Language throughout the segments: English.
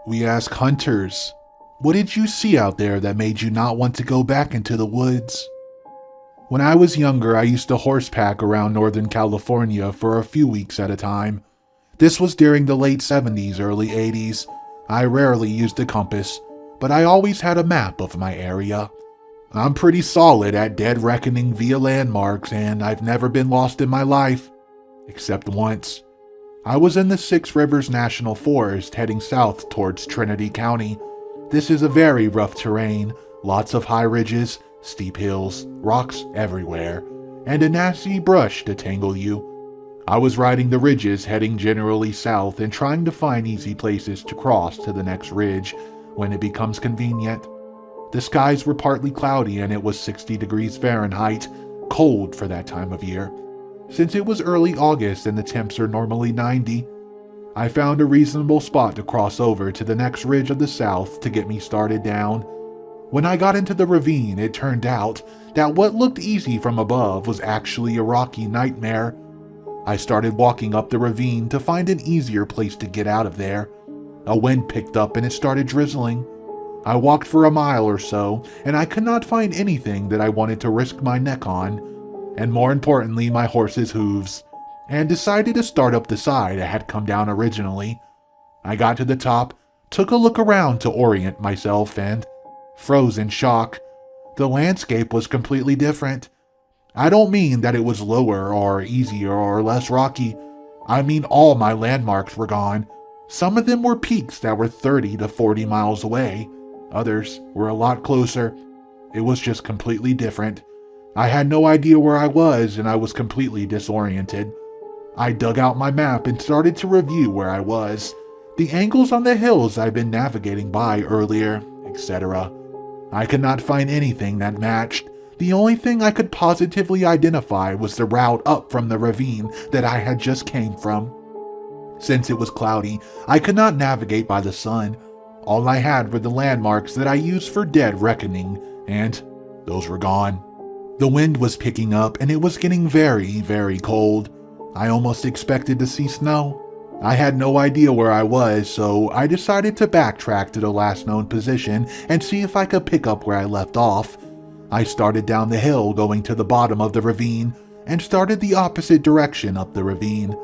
We ask hunters, what did you see out there that made you not want to go back into the woods? When I was younger, I used to horsepack around Northern California for a few weeks at a time. This was during the late 70s, early 80s. I rarely used a compass, but I always had a map of my area. I'm pretty solid at dead reckoning via landmarks, and I've never been lost in my life, except once. I was in the Six Rivers National Forest heading south towards Trinity County. This is a very rough terrain, lots of high ridges, steep hills, rocks everywhere, and a nasty brush to tangle you. I was riding the ridges heading generally south and trying to find easy places to cross to the next ridge when it becomes convenient. The skies were partly cloudy and it was 60 degrees Fahrenheit, cold for that time of year. Since it was early August and the temps are normally 90, I found a reasonable spot to cross over to the next ridge of the south to get me started down. When I got into the ravine, it turned out that what looked easy from above was actually a rocky nightmare. I started walking up the ravine to find an easier place to get out of there. A wind picked up and it started drizzling. I walked for a mile or so, and I could not find anything that I wanted to risk my neck on, and more importantly my horse's hooves, and decided to start up the side I had come down originally. I got to the top, took a look around to orient myself, and froze in shock. The landscape was completely different. I don't mean that it was lower or easier or less rocky. I mean all my landmarks were gone. Some of them were peaks that were 30 to 40 miles away. Others were a lot closer. It was just completely different. I had no idea where I was and I was completely disoriented. I dug out my map and started to review where I was, the angles on the hills I'd been navigating by earlier, etc. I could not find anything that matched. The only thing I could positively identify was the route up from the ravine that I had just came from. Since it was cloudy, I could not navigate by the sun. All I had were the landmarks that I used for dead reckoning, and those were gone. The wind was picking up and it was getting very, very cold. I almost expected to see snow. I had no idea where I was, so I decided to backtrack to the last known position and see if I could pick up where I left off. I started down the hill going to the bottom of the ravine and started the opposite direction up the ravine.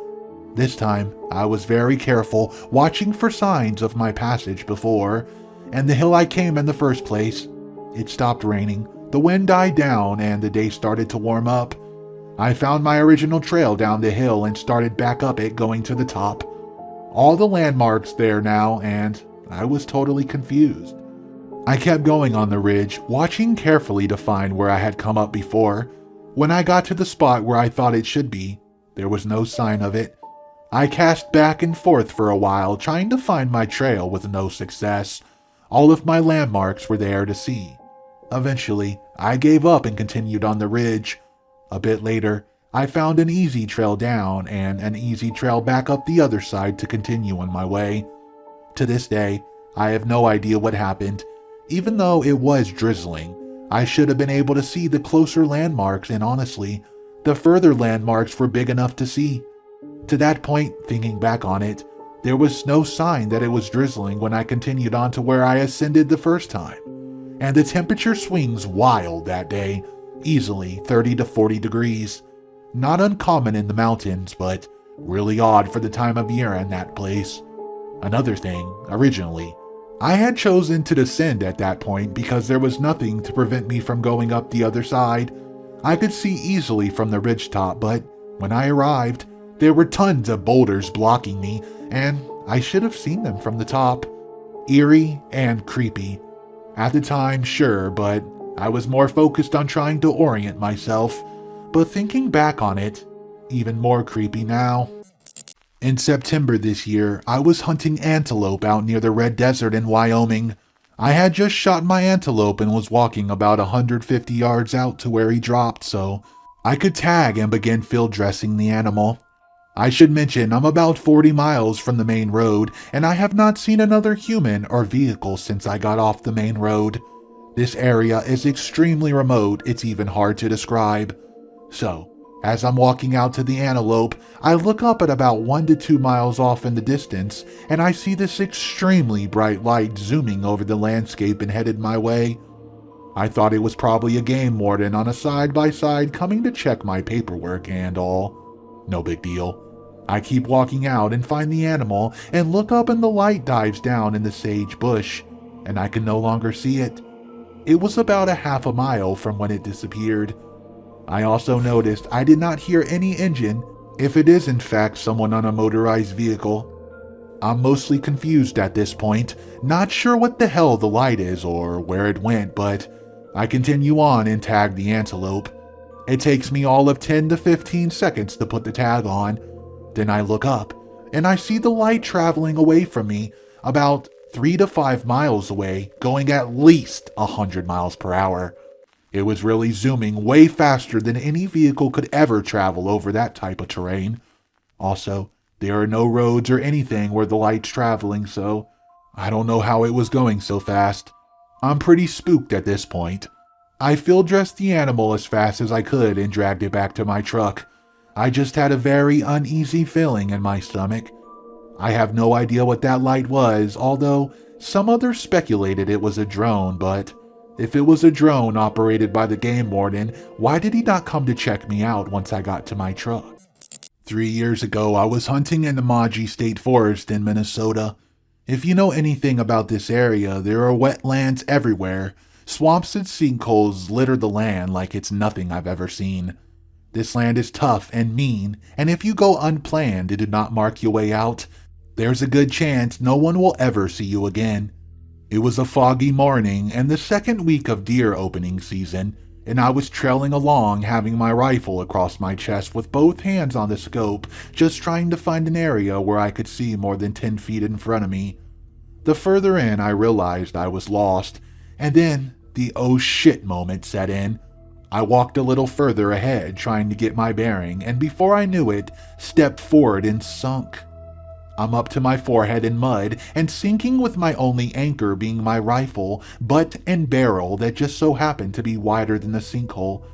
This time, I was very careful, watching for signs of my passage before, and the hill I came in the first place. It stopped raining, the wind died down, and the day started to warm up. I found my original trail down the hill and started back up it going to the top. All the landmarks there now, and I was totally confused. I kept going on the ridge, watching carefully to find where I had come up before. When I got to the spot where I thought it should be, there was no sign of it. I cast back and forth for a while, trying to find my trail with no success. All of my landmarks were there to see. Eventually, I gave up and continued on the ridge. A bit later, I found an easy trail down and an easy trail back up the other side to continue on my way. To this day, I have no idea what happened. Even though it was drizzling, I should have been able to see the closer landmarks, and honestly, the further landmarks were big enough to see. To that point, thinking back on it, there was no sign that it was drizzling when I continued on to where I ascended the first time. And the temperature swings wild that day, easily 30 to 40 degrees. Not uncommon in the mountains, but really odd for the time of year in that place. Another thing, originally, I had chosen to descend at that point because there was nothing to prevent me from going up the other side. I could see easily from the ridgetop, but when I arrived, there were tons of boulders blocking me, and I should have seen them from the top. Eerie and creepy. At the time, sure, but I was more focused on trying to orient myself. But thinking back on it, even more creepy now. In September this year, I was hunting antelope out near the Red Desert in Wyoming. I had just shot my antelope and was walking about 150 yards out to where he dropped, so I could tag and begin field dressing the animal. I should mention I'm about 40 miles from the main road, and I have not seen another human or vehicle since I got off the main road. This area is extremely remote, it's even hard to describe. So, As I'm walking out to the antelope, I look up at about 1 to 2 miles off in the distance, and I see this extremely bright light zooming over the landscape and headed my way. I thought it was probably a game warden on a side-by-side coming to check my paperwork and all. No big deal. I keep walking out and find the animal and look up and the light dives down in the sage bush, and I can no longer see it. It was about a half a mile from when it disappeared. I also noticed I did not hear any engine, if it is in fact someone on a motorized vehicle. I'm mostly confused at this point, not sure what the hell the light is or where it went, but I continue on and tag the antelope. It takes me all of 10 to 15 seconds to put the tag on. Then I look up, and I see the light traveling away from me, about 3 to 5 miles away, going at least 100 miles per hour. It was really zooming way faster than any vehicle could ever travel over that type of terrain. Also, there are no roads or anything where the light's traveling, so I don't know how it was going so fast. I'm pretty spooked at this point. I field dressed the animal as fast as I could and dragged it back to my truck. I just had a very uneasy feeling in my stomach. I have no idea what that light was, although some others speculated it was a drone, but if it was a drone operated by the game warden, why did he not come to check me out once I got to my truck? 3 years ago, I was hunting in the Maji State Forest in Minnesota. If you know anything about this area, there are wetlands everywhere. Swamps and sinkholes litter the land like it's nothing I've ever seen. This land is tough and mean, and if you go unplanned and do not mark your way out, there's a good chance no one will ever see you again. It was a foggy morning and the second week of deer opening season, and I was trailing along having my rifle across my chest with both hands on the scope, just trying to find an area where I could see more than 10 feet in front of me. The further in I realized I was lost, and then the oh shit moment set in. I walked a little further ahead trying to get my bearing, and before I knew it, stepped forward and sunk. I'm up to my forehead in mud and sinking with my only anchor being my rifle, butt and barrel that just so happened to be wider than the sinkhole.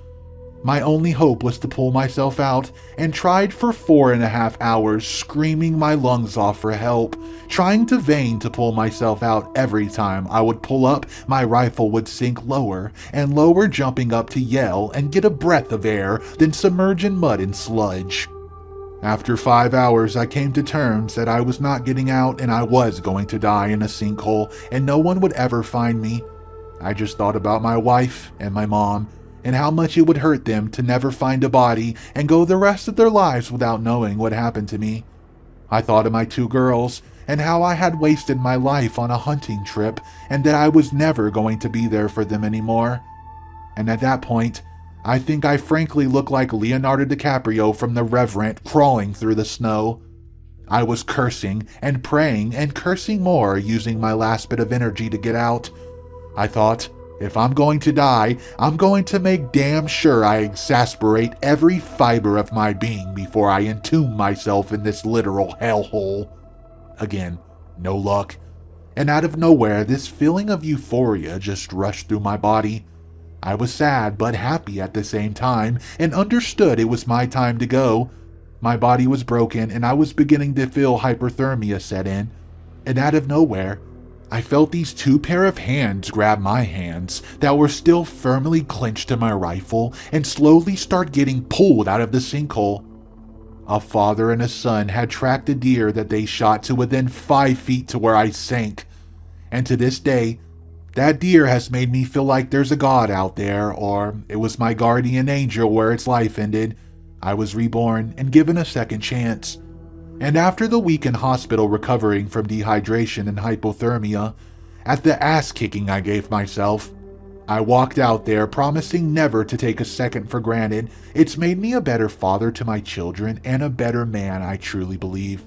My only hope was to pull myself out, and tried for 4.5 hours screaming my lungs off for help, trying to vain to pull myself out every time I would pull up, my rifle would sink lower and lower, jumping up to yell and get a breath of air, then submerge in mud and sludge. After 5 hours, I came to terms that I was not getting out and I was going to die in a sinkhole and no one would ever find me. I just thought about my wife and my mom and how much it would hurt them to never find a body and go the rest of their lives without knowing what happened to me. I thought of my 2 girls and how I had wasted my life on a hunting trip and that I was never going to be there for them anymore. And at that point, I think I frankly looked like Leonardo DiCaprio from The Revenant crawling through the snow. I was cursing and praying and cursing more, using my last bit of energy to get out. I thought, if I'm going to die, I'm going to make damn sure I exasperate every fiber of my being before I entomb myself in this literal hellhole. Again, no luck. And out of nowhere, this feeling of euphoria just rushed through my body. I was sad but happy at the same time and understood it was my time to go. My body was broken and I was beginning to feel hyperthermia set in. And out of nowhere, I felt these 2 pair of hands grab my hands that were still firmly clenched to my rifle and slowly start getting pulled out of the sinkhole. A father and a son had tracked a deer that they shot to within 5 feet to where I sank. And to this day, that deer has made me feel like there's a God out there, or it was my guardian angel where its life ended. I was reborn and given a second chance. And after the week in hospital recovering from dehydration and hypothermia, at the ass-kicking I gave myself, I walked out there promising never to take a second for granted. It's made me a better father to my children and a better man, I truly believe.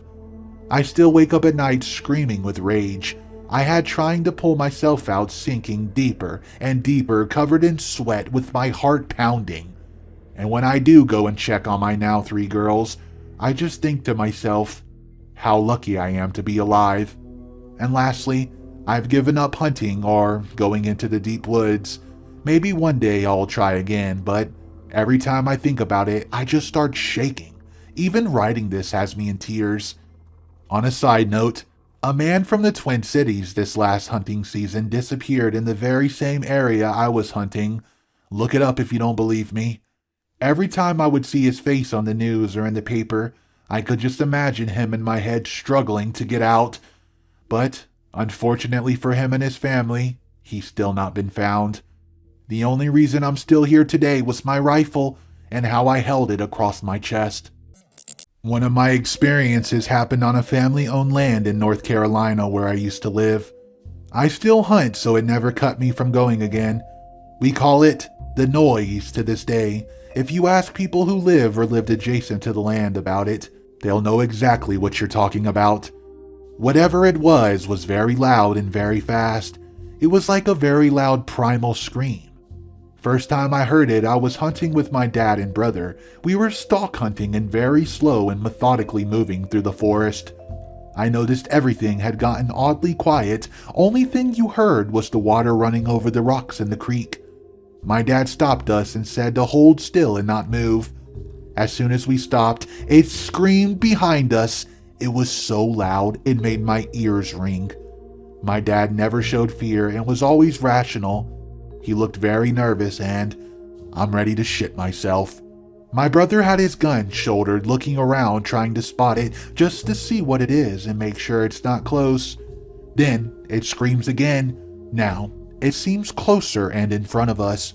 I still wake up at night screaming with rage. I had trying to pull myself out, sinking deeper and deeper, covered in sweat with my heart pounding. And when I do go and check on my now 3 girls, I just think to myself, how lucky I am to be alive. And lastly, I've given up hunting or going into the deep woods. Maybe one day I'll try again, but Every time I think about it, I just start shaking. Even writing this has me in tears. On a side note, a man from the Twin Cities this last hunting season disappeared in the very same area I was hunting. Look it up if you don't believe me. Every time I would see his face on the news or in the paper, I could just imagine him in my head struggling to get out. But, unfortunately for him and his family, he's still not been found. The only reason I'm still here today was my rifle and how I held it across my chest. One of my experiences happened on a family-owned land in North Carolina where I used to live. I still hunt, so it never cut me from going again. We call it the noise to this day. If you ask people who live or lived adjacent to the land about it, they'll know exactly what you're talking about. Whatever it was very loud and very fast. It was like a very loud primal scream. First time I heard it, I was hunting with my dad and brother. We were stalk hunting and very slow and methodically moving through the forest. I noticed everything had gotten oddly quiet. Only thing you heard was the water running over the rocks in the creek. My dad stopped us and said to hold still and not move. As soon as we stopped, it screamed behind us. It was so loud, it made my ears ring. My dad never showed fear and was always rational. He looked very nervous and I'm ready to shit myself. My brother had his gun shouldered, looking around trying to spot it just to see what it is and make sure it's not close. Then it screams again. Now it seems closer and in front of us.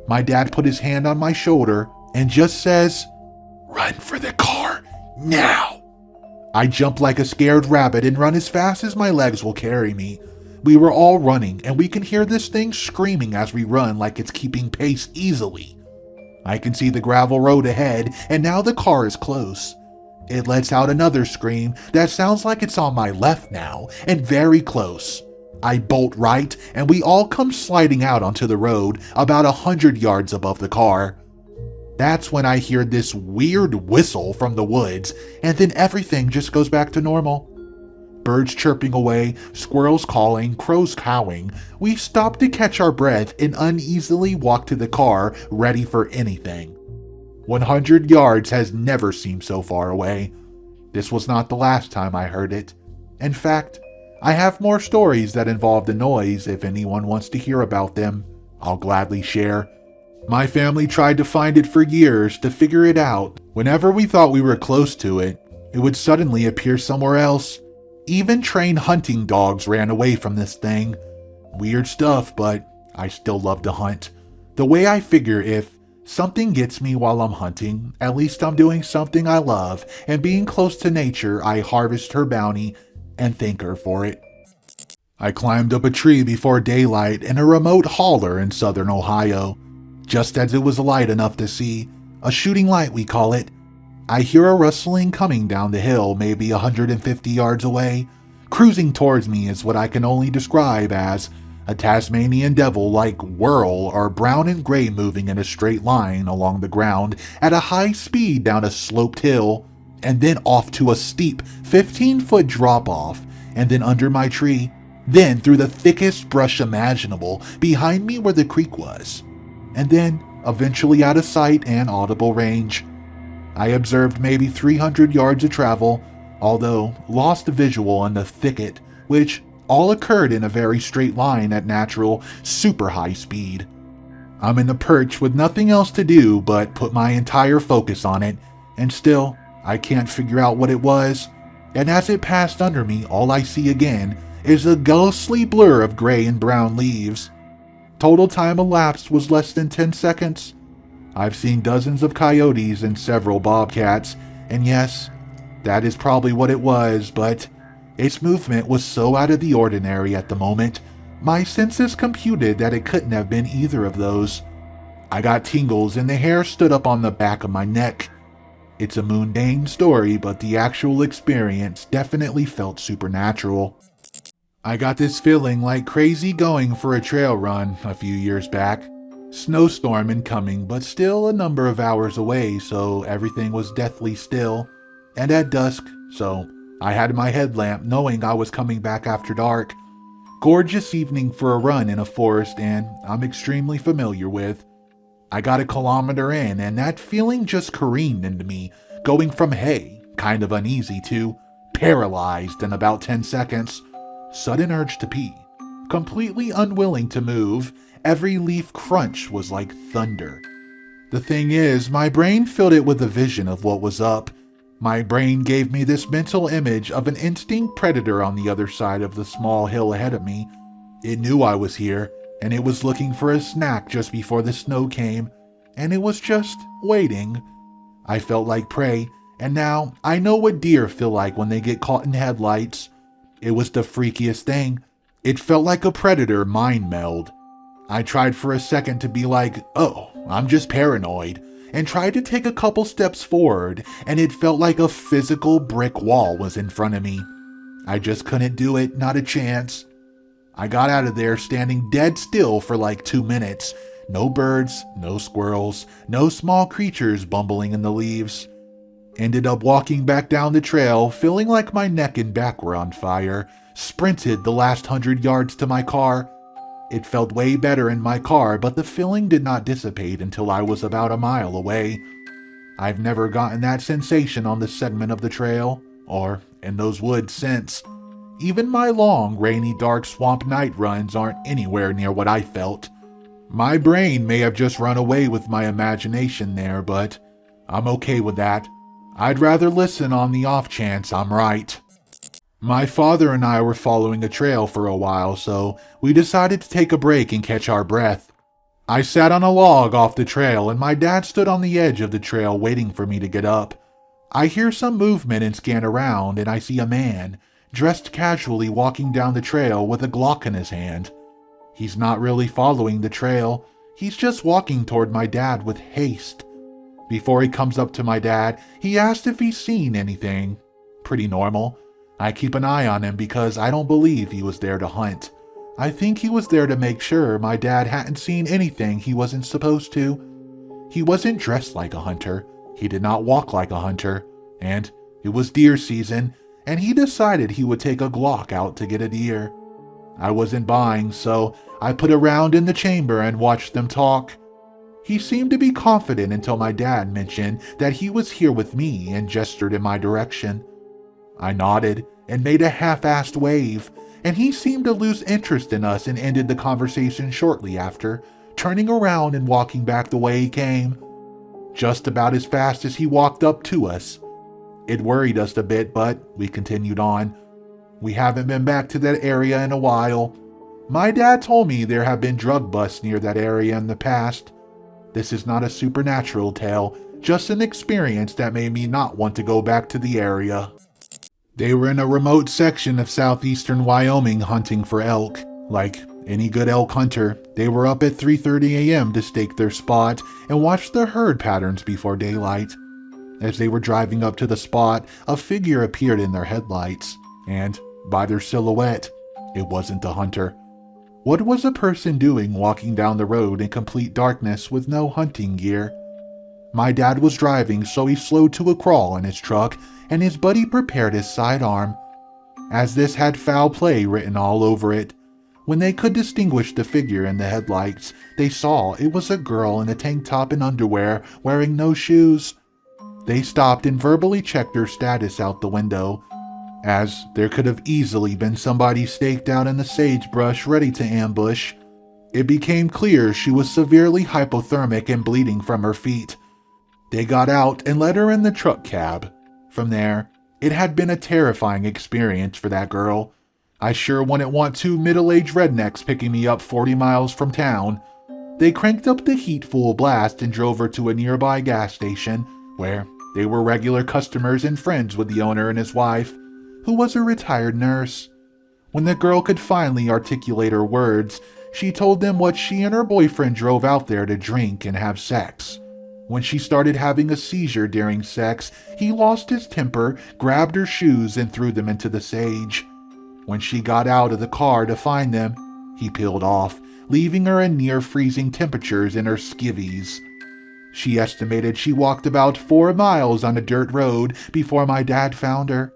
My dad put his hand on my shoulder and just says, "Run for the car, now!" I jump like a scared rabbit and run as fast as my legs will carry me. We were all running, and we can hear this thing screaming as we run like it's keeping pace easily. I can see the gravel road ahead, and now the car is close. It lets out another scream that sounds like it's on my left now, and very close. I bolt right, and we all come sliding out onto the road about 100 yards above the car. That's when I hear this weird whistle from the woods, and then everything just goes back to normal. Birds chirping away, squirrels calling, crows cawing. We stop to catch our breath and uneasily walk to the car, ready for anything. 100 yards has never seemed so far away. This was not the last time I heard it. In fact, I have more stories that involve the noise. If anyone wants to hear about them, I'll gladly share. My family tried to find it for years to figure it out. Whenever we thought we were close to it, it would suddenly appear somewhere else. Even trained hunting dogs ran away from this thing. Weird stuff, but I still love to hunt. The way I figure, if something gets me while I'm hunting, at least I'm doing something I love, and being close to nature, I harvest her bounty and thank her for it. I climbed up a tree before daylight in a remote holler in southern Ohio. Just as it was light enough to see, a shooting light we call it, I hear a rustling coming down the hill maybe 150 yards away. Cruising towards me is what I can only describe as a Tasmanian devil-like whirl or brown and gray moving in a straight line along the ground at a high speed down a sloped hill, and then off to a steep 15-foot drop-off, and then under my tree, then through the thickest brush imaginable behind me where the creek was, and then eventually out of sight and audible range. I observed maybe 300 yards of travel, although lost a visual on the thicket, which all occurred in a very straight line at natural, super high speed. I'm in the perch with nothing else to do but put my entire focus on it, and still, I can't figure out what it was, and as it passed under me, all I see again is a ghostly blur of gray and brown leaves. Total time elapsed was less than 10 seconds. I've seen dozens of coyotes and several bobcats, and yes, that is probably what it was, but its movement was so out of the ordinary at the moment, my senses computed that it couldn't have been either of those. I got tingles and the hair stood up on the back of my neck. It's a mundane story, but the actual experience definitely felt supernatural. I got this feeling like crazy going for a trail run a few years back. Snowstorm incoming, but still a number of hours away, so everything was deathly still, and at dusk, so I had my headlamp knowing I was coming back after dark. Gorgeous evening for a run in a forest, and I'm extremely familiar with. I got a kilometer in, and that feeling just careened into me, going from hey, kind of uneasy, to paralyzed in about 10 seconds. Sudden urge to pee. Completely unwilling to move, every leaf crunch was like thunder. The thing is, my brain filled it with a vision of what was up. My brain gave me this mental image of an instinct predator on the other side of the small hill ahead of me. It knew I was here, and it was looking for a snack just before the snow came, and it was just waiting. I felt like prey, and now I know what deer feel like when they get caught in headlights. It was the freakiest thing. It felt like a predator mind meld. I tried for a second to be like, oh, I'm just paranoid, and tried to take a couple steps forward, and it felt like a physical brick wall was in front of me. I just couldn't do it, not a chance. I got out of there standing dead still for like 2 minutes. No birds, no squirrels, no small creatures bumbling in the leaves. Ended up walking back down the trail, feeling like my neck and back were on fire. Sprinted the last 100 yards to my car. It felt way better in my car, but the feeling did not dissipate until I was about a mile away. I've never gotten that sensation on this segment of the trail, or in those woods since. Even my long, rainy, dark swamp night runs aren't anywhere near what I felt. My brain may have just run away with my imagination there, but I'm okay with that. I'd rather listen on the off chance I'm right. My father and I were following a trail for a while, so we decided to take a break and catch our breath. I sat on a log off the trail, and my dad stood on the edge of the trail waiting for me to get up. I hear some movement and scan around, and I see a man, dressed casually, walking down the trail with a Glock in his hand. He's not really following the trail. He's just walking toward my dad with haste. Before he comes up to my dad, he asked if he's seen anything. Pretty normal. I keep an eye on him because I don't believe he was there to hunt. I think he was there to make sure my dad hadn't seen anything he wasn't supposed to. He wasn't dressed like a hunter. He did not walk like a hunter. And it was deer season, and he decided he would take a Glock out to get a deer. I wasn't buying, so I put a round in the chamber and watched them talk. He seemed to be confident until my dad mentioned that he was here with me and gestured in my direction. I nodded and made a half-assed wave, and he seemed to lose interest in us and ended the conversation shortly after, turning around and walking back the way he came, just about as fast as he walked up to us. It worried us a bit, but we continued on. We haven't been back to that area in a while. My dad told me there have been drug busts near that area in the past. This is not a supernatural tale, just an experience that made me not want to go back to the area. They were in a remote section of southeastern Wyoming hunting for elk. Like any good elk hunter, they were up at 3:30 a.m. to stake their spot and watch the herd patterns before daylight. As they were driving up to the spot, a figure appeared in their headlights, and by their silhouette, it wasn't a hunter. What was a person doing walking down the road in complete darkness with no hunting gear? My dad was driving, so he slowed to a crawl in his truck, and his buddy prepared his sidearm, as this had foul play written all over it. When they could distinguish the figure in the headlights, they saw it was a girl in a tank top and underwear, wearing no shoes. They stopped and verbally checked her status out the window, as there could have easily been somebody staked out in the sagebrush ready to ambush. It became clear she was severely hypothermic and bleeding from her feet. They got out and let her in the truck cab. From there, it had been a terrifying experience for that girl. I sure wouldn't want two middle-aged rednecks picking me up 40 miles from town. They cranked up the heat full blast and drove her to a nearby gas station, where they were regular customers and friends with the owner and his wife, who was a retired nurse. When the girl could finally articulate her words, she told them what she and her boyfriend drove out there to drink and have sex. When she started having a seizure during sex, he lost his temper, grabbed her shoes, and threw them into the sage. When she got out of the car to find them, he peeled off, leaving her in near-freezing temperatures in her skivvies. She estimated she walked about 4 miles on a dirt road before my dad found her.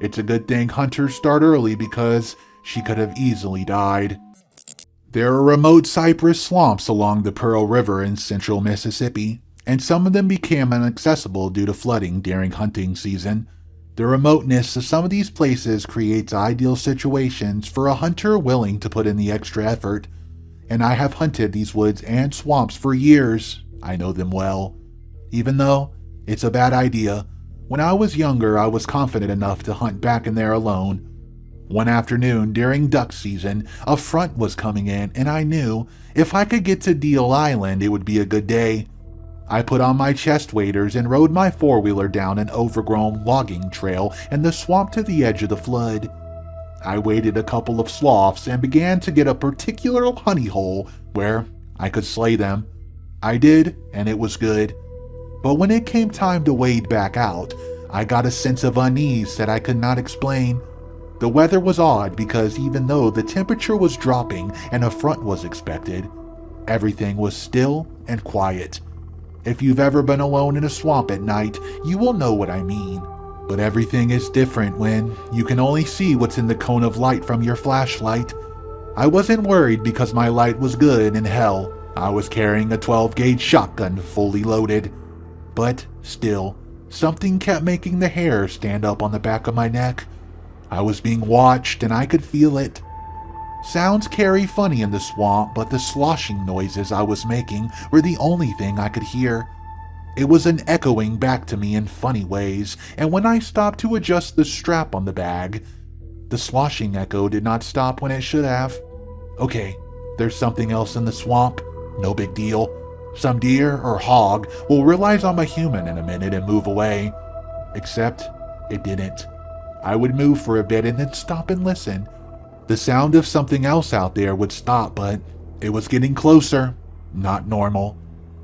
It's a good thing hunters start early because she could have easily died. There are remote cypress swamps along the Pearl River in central Mississippi, and some of them became inaccessible due to flooding during hunting season. The remoteness of some of these places creates ideal situations for a hunter willing to put in the extra effort, and I have hunted these woods and swamps for years. I know them well. Even though it's a bad idea, when I was younger I was confident enough to hunt back in there alone. One afternoon during duck season, a front was coming in and I knew if I could get to Deal Island it would be a good day. I put on my chest waders and rode my four-wheeler down an overgrown logging trail in the swamp to the edge of the flood. I waded a couple of sloughs and began to get a particular honey hole where I could slay them. I did, and it was good. But when it came time to wade back out, I got a sense of unease that I could not explain. The weather was odd because even though the temperature was dropping and a front was expected, everything was still and quiet. If you've ever been alone in a swamp at night, you will know what I mean. But everything is different when you can only see what's in the cone of light from your flashlight. I wasn't worried because my light was good, and hell, I was carrying a 12-gauge shotgun fully loaded. But still, something kept making the hair stand up on the back of my neck. I was being watched and I could feel it. Sounds carry funny in the swamp, but the sloshing noises I was making were the only thing I could hear. It was an echoing back to me in funny ways, and when I stopped to adjust the strap on the bag, the sloshing echo did not stop when it should have. Okay, there's something else in the swamp. No big deal. Some deer or hog will realize I'm a human in a minute and move away. Except it didn't. I would move for a bit and then stop and listen. The sound of something else out there would stop, but it was getting closer. Not normal.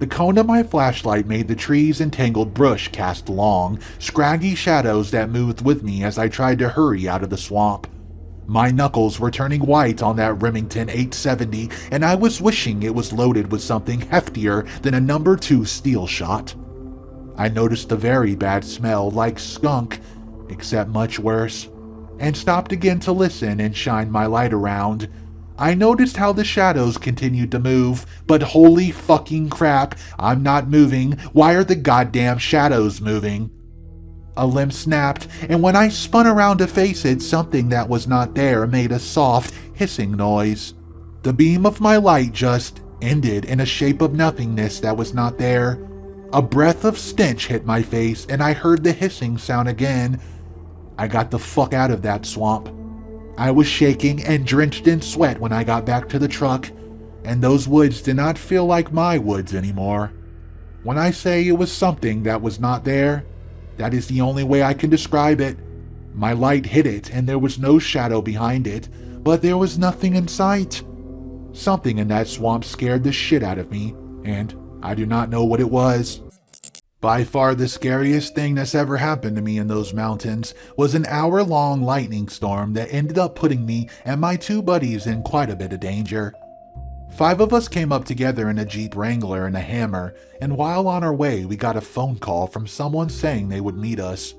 The cone of my flashlight made the trees and tangled brush cast long, scraggy shadows that moved with me as I tried to hurry out of the swamp. My knuckles were turning white on that Remington 870, and I was wishing it was loaded with something heftier than a number 2 steel shot. I noticed a very bad smell like skunk, except much worse, and stopped again to listen and shine my light around. I noticed how the shadows continued to move, but holy fucking crap, I'm not moving. Why are the goddamn shadows moving? A limb snapped, and when I spun around to face it, something that was not there made a soft, hissing noise. The beam of my light just ended in a shape of nothingness that was not there. A breath of stench hit my face, and I heard the hissing sound again. I got the fuck out of that swamp. I was shaking and drenched in sweat when I got back to the truck, and those woods did not feel like my woods anymore. When I say it was something that was not there, that is the only way I can describe it. My light hit it and there was no shadow behind it, but there was nothing in sight. Something in that swamp scared the shit out of me, and I do not know what it was. By far the scariest thing that's ever happened to me in those mountains was an hour-long lightning storm that ended up putting me and my 2 buddies in quite a bit of danger. 5 of us came up together in a Jeep Wrangler and a Hammer, and while on our way we got a phone call from someone saying they would meet us.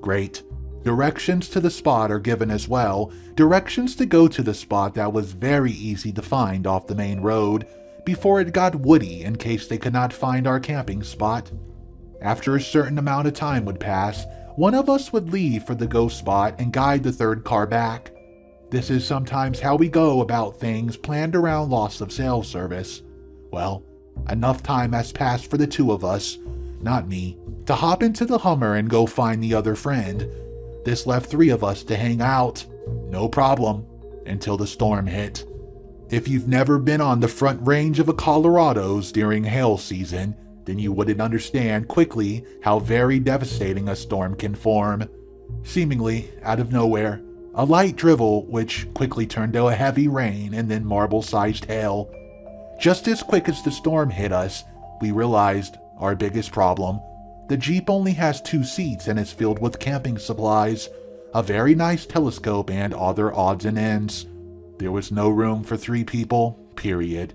Great. Directions to the spot are given as well, directions to go to the spot that was very easy to find off the main road, before it got woody in case they could not find our camping spot. After a certain amount of time would pass, one of us would leave for the go spot and guide the third car back. This is sometimes how we go about things planned around loss of cell service. Well, enough time has passed for the 2 of us, not me, to hop into the Hummer and go find the other friend. This left 3 of us to hang out, no problem, until the storm hit. If you've never been on the front range of a Colorado's during hail season, then you wouldn't understand quickly how very devastating a storm can form. Seemingly out of nowhere, a light drizzle which quickly turned to a heavy rain and then marble-sized hail. Just as quick as the storm hit us, we realized our biggest problem. The Jeep only has 2 seats and is filled with camping supplies, a very nice telescope and other odds and ends. There was no room for 3 people, period.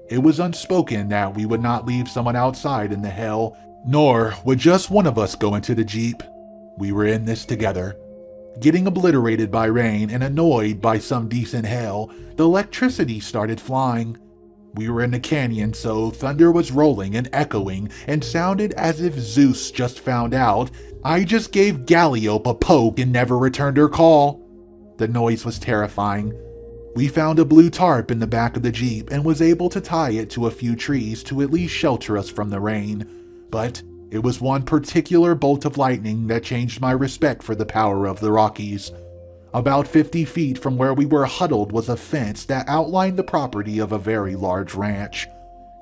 It was unspoken that we would not leave someone outside in the hail, nor would just one of us go into the Jeep. We were in this together. Getting obliterated by rain and annoyed by some decent hail, the electricity started flying. We were in a canyon, so thunder was rolling and echoing and sounded as if Zeus just found out I just gave Galliope a poke and never returned her call. The noise was terrifying. We found a blue tarp in the back of the Jeep and was able to tie it to a few trees to at least shelter us from the rain. But it was one particular bolt of lightning that changed my respect for the power of the Rockies. About 50 feet from where we were huddled was a fence that outlined the property of a very large ranch.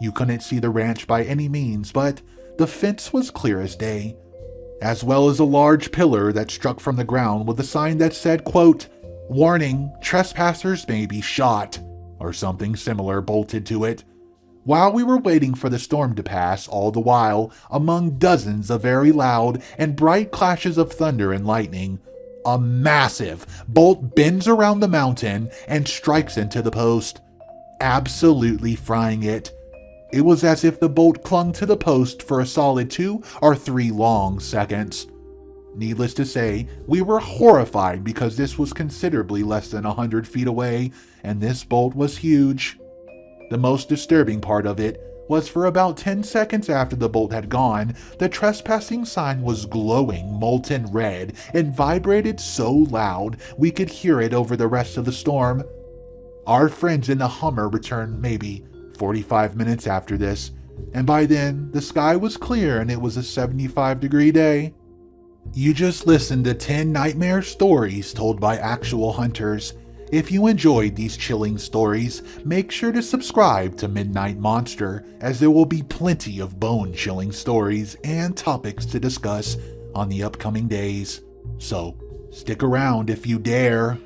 You couldn't see the ranch by any means, but the fence was clear as day, as well as a large pillar that struck from the ground with a sign that said, quote, "Warning, trespassers may be shot," or something similar bolted to it. While we were waiting for the storm to pass, all the while, among dozens of very loud and bright clashes of thunder and lightning, a massive bolt bends around the mountain and strikes into the post, absolutely frying it. It was as if the bolt clung to the post for a solid 2 or 3 long seconds. Needless to say, we were horrified because this was considerably less than 100 feet away, and this bolt was huge. The most disturbing part of it was for about 10 seconds after the bolt had gone, the trespassing sign was glowing molten red and vibrated so loud we could hear it over the rest of the storm. Our friends in the Hummer returned maybe 45 minutes after this, and by then the sky was clear and it was a 75-degree day. You just listened to 10 nightmare stories told by actual hunters. If you enjoyed these chilling stories, make sure to subscribe to Midnight Monster, as there will be plenty of bone-chilling stories and topics to discuss on the upcoming days. So, stick around if you dare.